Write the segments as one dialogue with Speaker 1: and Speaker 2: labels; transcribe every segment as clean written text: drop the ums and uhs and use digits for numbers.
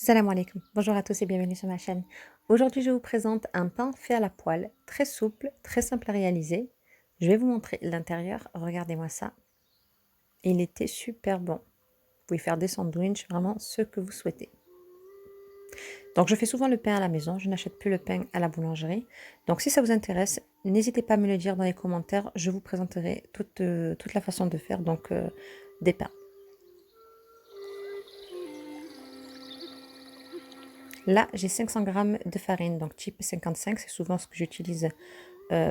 Speaker 1: Salam alaikum. Bonjour à tous et bienvenue sur ma chaîne. Aujourd'hui, je vous présente un pain fait à la poêle, très souple, très simple à réaliser. Je vais vous montrer l'intérieur. Regardez-moi ça. Il était super bon. Vous pouvez faire des sandwichs, vraiment ce que vous souhaitez. Donc, je fais souvent le pain à la maison. Je n'achète plus le pain à la boulangerie. Donc, si ça vous intéresse, n'hésitez pas à me le dire dans les commentaires. Je vous présenterai toute la façon de faire des pains. Là, j'ai 500 grammes de farine, donc type 55, c'est souvent ce que j'utilise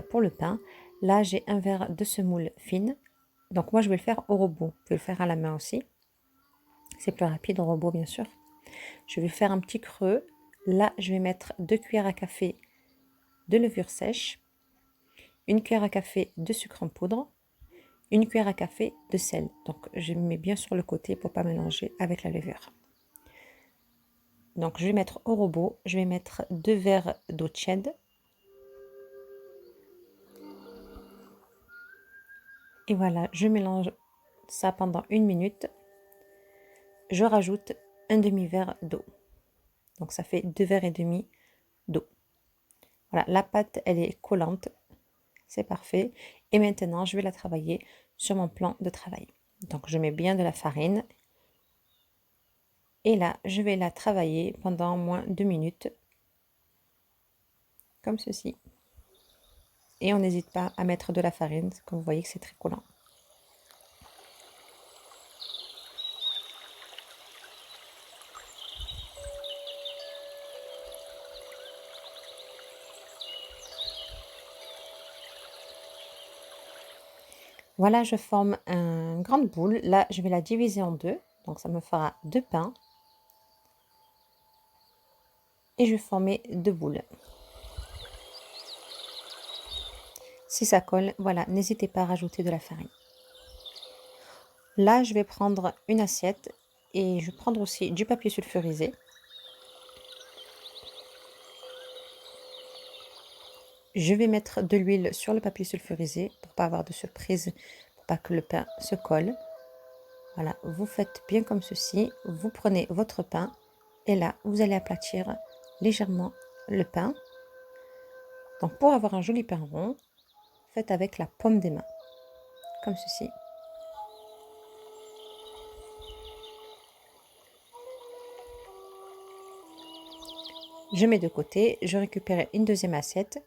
Speaker 1: pour le pain. Là, j'ai un verre de semoule fine. Donc moi, je vais le faire au robot. Vous pouvez le faire à la main aussi. C'est plus rapide au robot, bien sûr. Je vais faire un petit creux. Là, je vais mettre 2 cuillères à café de levure sèche, une cuillère à café de sucre en poudre, une cuillère à café de sel. Donc, je mets bien sur le côté pour ne pas mélanger avec la levure. Donc, je vais mettre au robot, je vais mettre 2 verres d'eau tiède. Et voilà, je mélange ça pendant 1 minute. Je rajoute un demi-verre d'eau. Donc ça fait 2 verres et demi d'eau. Voilà, la pâte, elle est collante. C'est parfait. Et maintenant, je vais la travailler sur mon plan de travail. Donc je mets bien de la farine. Et là, je vais la travailler pendant au moins 2 minutes. Comme ceci. Et on n'hésite pas à mettre de la farine, comme vous voyez que c'est très collant. Voilà, je forme une grande boule. Là, je vais la diviser en deux. Donc ça me fera 2 pains. Et je vais former 2 boules. Si ça colle, voilà, n'hésitez pas à rajouter de la farine. Là, je vais prendre une assiette et je vais prendre aussi du papier sulfurisé. Je vais mettre de l'huile sur le papier sulfurisé pour pas avoir de surprise, pour pas que le pain se colle. Voilà, vous faites bien comme ceci. Vous prenez votre pain et là, vous allez aplatir légèrement le pain. Donc, pour avoir un joli pain rond, faites avec la paume des mains, comme ceci. Je mets de côté, je récupère une deuxième assiette.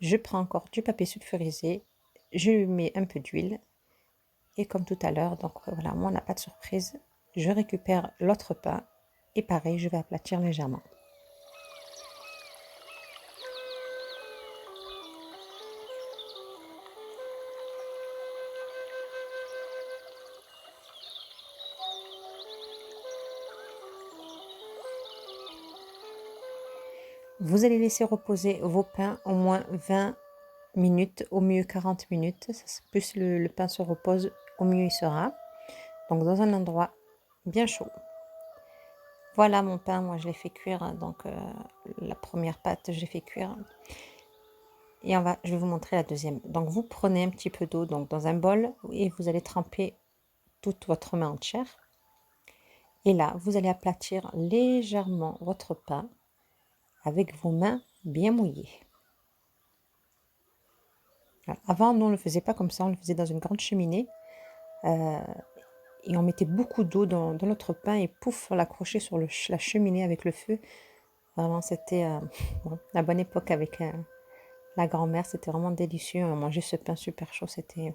Speaker 1: Je prends encore du papier sulfurisé, je mets un peu d'huile et comme tout à l'heure, donc voilà, moi on n'a pas de surprise, je récupère l'autre pain et pareil, je vais aplatir légèrement. Vous allez laisser reposer vos pains au moins 20 minutes, au mieux 40 minutes. Plus le pain se repose, au mieux il sera. Donc dans un endroit bien chaud. Voilà mon pain, moi je l'ai fait cuire, donc la première pâte je l'ai fait cuire. Et je vais vous montrer la deuxième. Donc vous prenez un petit peu d'eau donc dans un bol et vous allez tremper toute votre main entière. Et là, vous allez aplatir légèrement votre pain avec vos mains bien mouillées. Voilà. Avant, nous, on ne le faisait pas comme ça, on le faisait dans une grande cheminée. Et on mettait beaucoup d'eau dans notre pain et pouf, on l'accrochait sur la cheminée avec le feu. Vraiment, c'était la bonne époque avec la grand-mère. C'était vraiment délicieux. On mangeait ce pain super chaud. C'était...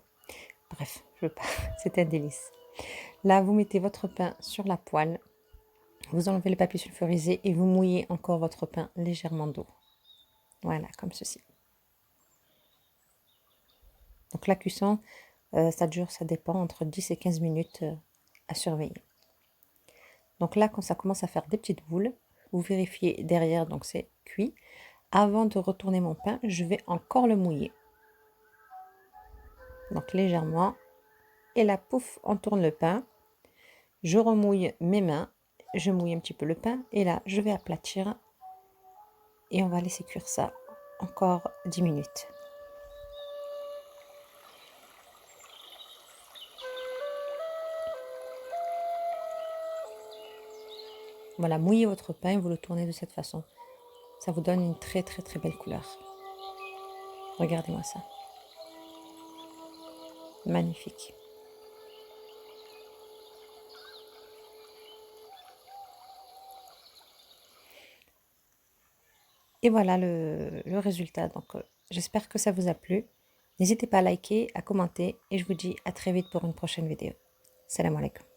Speaker 1: Bref, je veux pas. C'était un délice. Là, vous mettez votre pain sur la poêle. Vous enlevez le papier sulfurisé et vous mouillez encore votre pain légèrement d'eau. Voilà, comme ceci. Donc la cuisson, ça dure, ça dépend, entre 10 et 15 minutes à surveiller. Donc là, quand ça commence à faire des petites boules, vous vérifiez derrière, donc c'est cuit. Avant de retourner mon pain, je vais encore le mouiller. Donc légèrement. Et là, pouf, on tourne le pain. Je remouille mes mains. Je mouille un petit peu le pain. Et là, je vais aplatir. Et on va laisser cuire ça encore 10 minutes. voilà, mouillez votre pain et vous le tournez de cette façon. Ça vous donne une très très très belle couleur. Regardez-moi ça. Magnifique. Et voilà le résultat. Donc, j'espère que ça vous a plu. N'hésitez pas à liker, à commenter et je vous dis à très vite pour une prochaine vidéo. Salam alaikum.